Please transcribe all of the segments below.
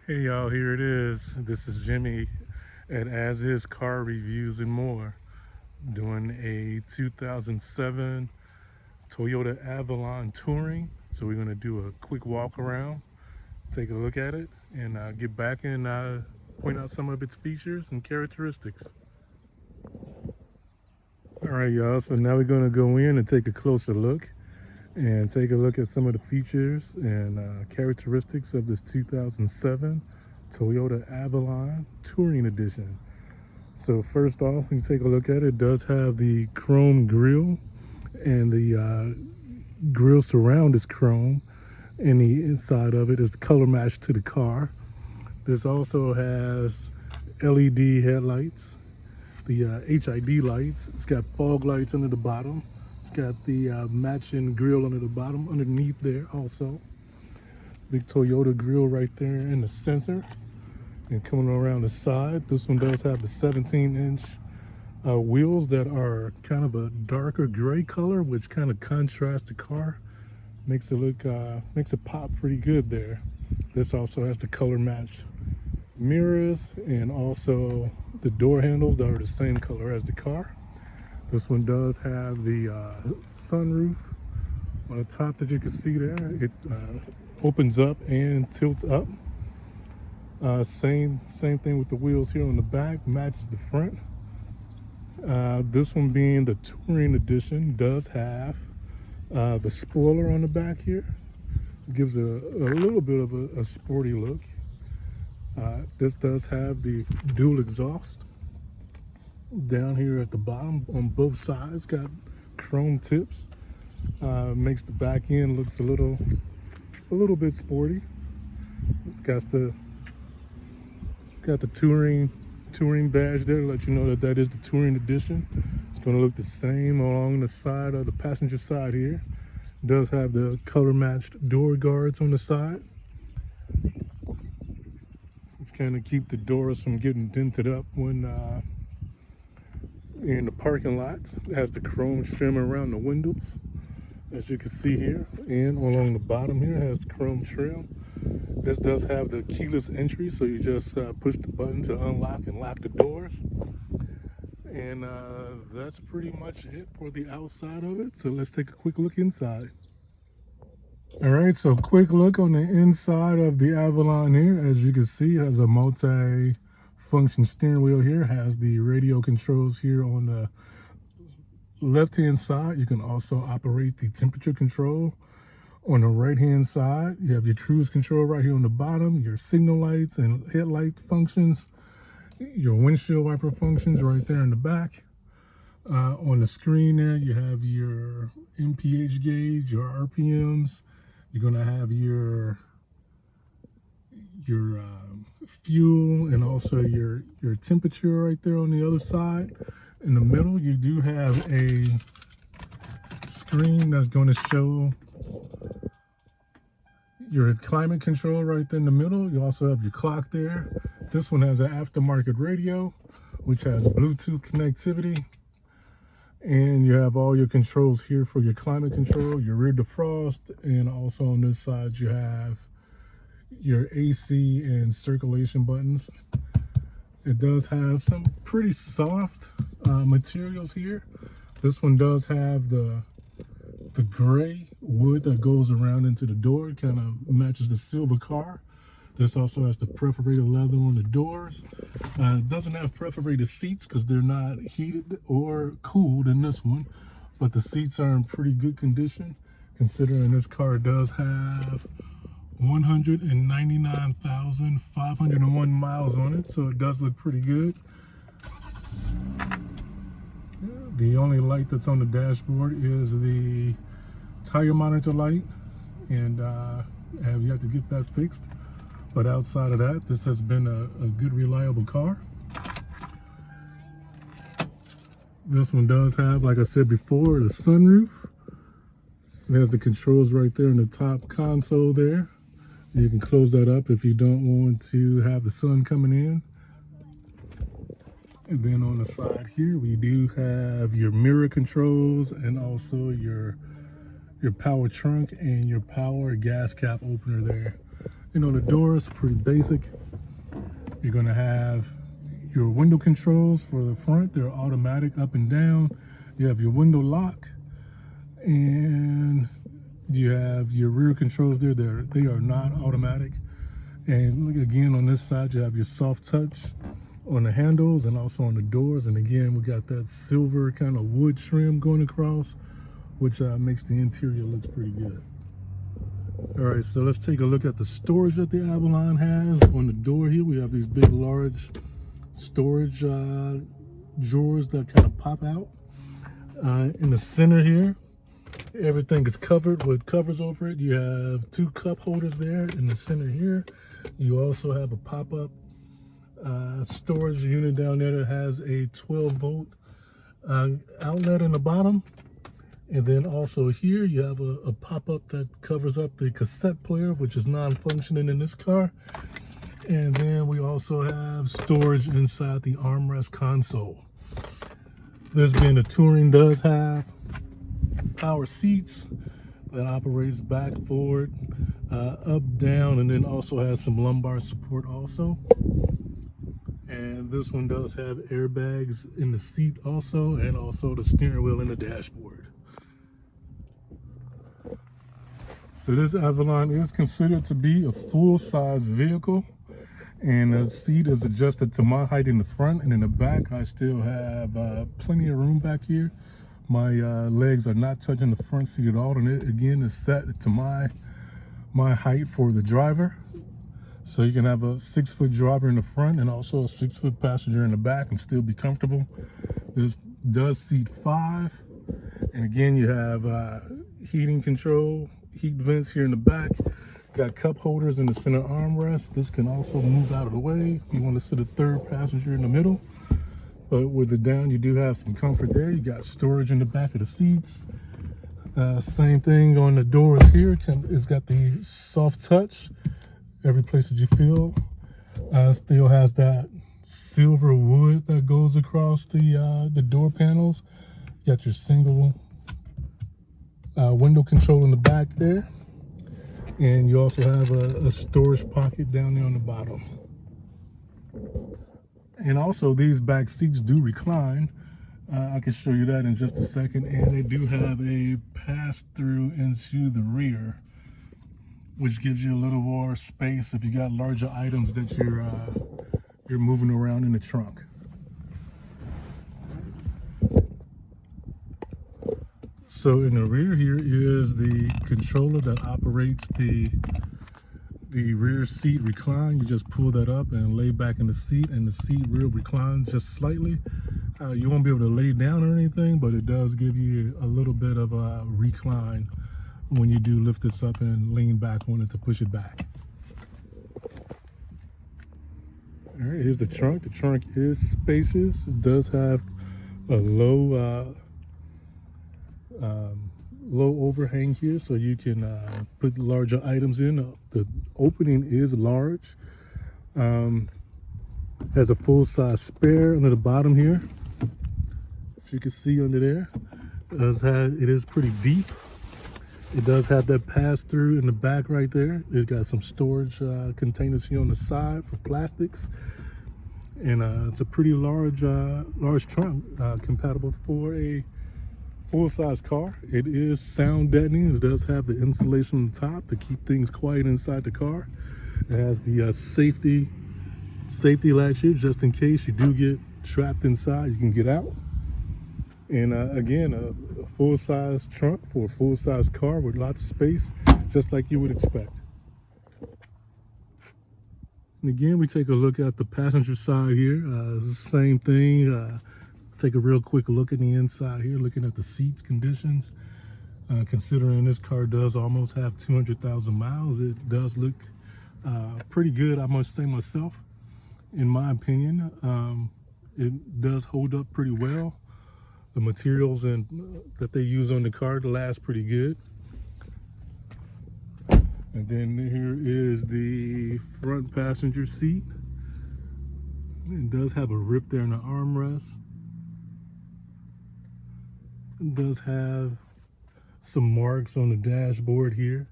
Hey y'all, here it is. This is Jimmy at As Is Car Reviews and More, doing a 2007 Toyota Avalon Touring. So we're gonna do a quick walk around, take a look at it, and get back and point out some of its features and characteristics. All right, y'all. So now we're gonna go in and take a closer look and take a look at some of the features and characteristics of this 2007 Toyota Avalon Touring Edition. So first off, we can take a look at it. It does have the chrome grille, and the grille surround is chrome, and the inside of it is color matched to the car. This also has LED headlights, the HID lights. It's got fog lights under the bottom. It's got the matching grille under the bottom, underneath there also. Big Toyota grille right there, and the sensor. And coming around the side, this one does have the 17-inch wheels that are kind of a darker gray color, which kind of contrasts the car. Makes it look, makes it pop pretty good there. This also has the color matched mirrors and also the door handles that are the same color as the car. This one does have the sunroof on the top that you can see there. It opens up and tilts up. Same thing with the wheels here on the back, matches the front. This one, being the Touring Edition, does have the spoiler on the back here. Gives a little bit of a sporty look. This does have the dual exhaust down here at the bottom on both sides. Got chrome tips. Makes the back end looks a little bit sporty. It's got the touring badge there to let you know that that is the Touring Edition. It's going to look the same along the side of the passenger side here. It does have the color matched door guards on the side. It's kind of keep the doors from getting dented up when in the parking lot. It has the chrome trim around the windows, as you can see here, and along the bottom here has chrome trim. This does have the keyless entry, so you just push the button to unlock and lock the doors. And that's pretty much it for the outside of it. So let's take a quick look inside. All right, so quick look on the inside of the Avalon here. As you can see, it has a multi-function steering wheel here. It has the radio controls here on the left-hand side. You can also operate the temperature control. On the right-hand side, you have your cruise control right here on the bottom, your signal lights and headlight functions, your windshield wiper functions right there in the back. On the screen there, you have your MPH gauge, your RPMs. You're gonna have your fuel and also your temperature right there on the other side. In the middle, you do have a screen that's going to show your climate control right there in the middle. You also have your clock there. This one has an aftermarket radio, which has Bluetooth connectivity. And you have all your controls here for your climate control, your rear defrost, and also on this side you have your AC and circulation buttons. It does have some pretty soft materials here. This one does have the gray wood that goes around into the door. It kind of matches the silver car. This also has the perforated leather on the doors. It doesn't have perforated seats because they're not heated or cooled in this one, but the seats are in pretty good condition considering this car does have 199,501 miles on it, so it does look pretty good. The only light that's on the dashboard is the tire monitor light, and you have to get that fixed. But outside of that, this has been a good, reliable car. This one does have, like I said before, the sunroof. It has the controls right there in the top console there. You can close that up if you don't want to have the sun coming in. And then on the side here, we do have your mirror controls and also your power trunk and your power gas cap opener there. You know, the door is pretty basic. You're gonna have your window controls for the front. They're automatic up and down. You have your window lock, and you have your rear controls there. They are not automatic. And look, again, on this side, you have your soft touch on the handles and also on the doors. And again, we got that silver kind of wood trim going across, which makes the interior looks pretty good. All right, so let's take a look at the storage that the Avalon has. On the door here, we have these big, large storage drawers that kind of pop out. In the center here, everything is covered with covers over it. You have 2 cup holders there in the center here. You also have a pop-up storage unit down there that has a 12-volt outlet in the bottom. And then also here you have a pop-up that covers up the cassette player, which is non-functioning in this car. And then we also have storage inside the armrest console. This being a Touring does have power seats that operates back, forward, up, down, and then also has some lumbar support also. And this one does have airbags in the seat also, and also the steering wheel and the dashboard. So this Avalon is considered to be a full-size vehicle, and the seat is adjusted to my height in the front, and in the back I still have plenty of room back here. My legs are not touching the front seat at all, and it again is set to my height for the driver. So you can have a 6-foot driver in the front and also a 6-foot passenger in the back and still be comfortable. This does seat 5, and again you have heating control, heat vents here in the back. Got cup holders in the center armrest. This can also move out of the way if you want to sit a 3rd passenger in the middle. But with it down, you do have some comfort there. You got storage in the back of the seats. Same thing on the doors here. It's got the soft touch. Every place that you feel still has that silver wood that goes across the door panels. You got your single window control in the back there. And you also have a storage pocket down there on the bottom. And also these back seats do recline. I can show you that in just a second. And they do have a pass-through into the rear, which gives you a little more space if you got larger items that you're moving around in the trunk. So in the rear here is the controller that operates the rear seat recline. You just pull that up and lay back in the seat, and the seat rear reclines just slightly. You won't be able to lay down or anything, but it does give you a little bit of a recline when you do lift this up and lean back on it to push it back. All right, here's the trunk. The trunk is spacious. It does have a low overhang here, so you can put larger items in. The opening is large. Has a full-size spare under the bottom here, as you can see under there. It is pretty deep. It does have that pass-through in the back right there. It got some storage containers here on the side for plastics, and it's a pretty large trunk, compatible for a full-size car. It is sound deadening. It does have the insulation on the top to keep things quiet inside the car. It has the safety latch here, just in case you do get trapped inside, you can get out. And again, a full-size trunk for a full-size car with lots of space, just like you would expect. And again, we take a look at the passenger side here. It's the same thing. Take a real quick look at the inside here, looking at the seats conditions. Considering this car does almost have 200,000 miles, it does look pretty good, I must say myself. In my opinion, it does hold up pretty well. The materials that they use on the car last pretty good. And then here is the front passenger seat. It does have a rip there in the armrest. It does have some marks on the dashboard here.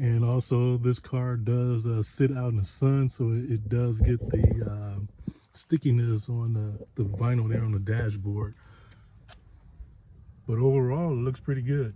And also this car does sit out in the sun, so it does get the stickiness on the vinyl there on the dashboard. But overall, it looks pretty good.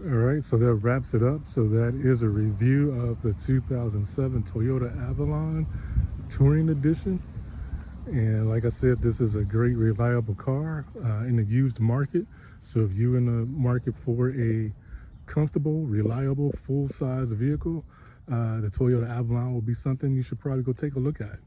All right, so that wraps it up. So that is a review of the 2007 Toyota Avalon Touring Edition. And like I said, this is a great, reliable car in the used market. So if you're in the market for a comfortable, reliable, full-size vehicle, the Toyota Avalon will be something you should probably go take a look at.